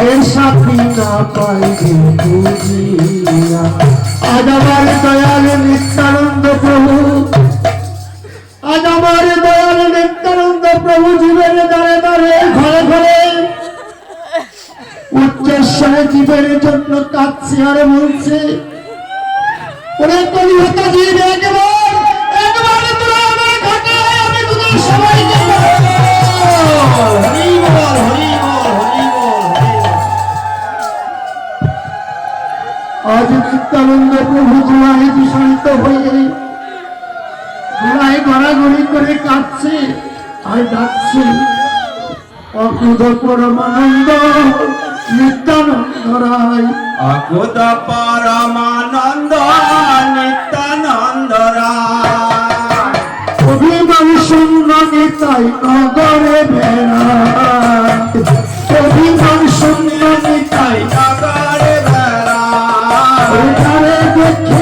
এর সাথী না পাইবে বুঝিয়া। আজ আমার দয়াল নিত্যানন্দ প্রভু, আজ আমার দয়াল নিত্যানন্দ প্রভু জীবের দ্বারে দ্বারে ঘরে ঘরে উচ্চস্বরে জীবের জন্য কাঁদছে আর বলছে, ওরে কলিহত জীব একবার একবার তোরা আমার ঘাটে আয়, আমি তোদের সবাইকে হরি বল হরি বল হরি বল। আজ নিত্যানন্দ প্রভু জুলাই দূষণিত হয়ে জুলাই গড়াগড়ি করে কাঁদছে আর ডাকছে, অকুত পরমানন্দ নিত্যানন্দ রায়, অকুত পরমানন্দ নিত্যানন্দ রায়। অভিমান শূন্য নিতাই নগরে বেড়ায়, অভিমান শূন্য নিতাই নগরে বেড়ায়। দেখে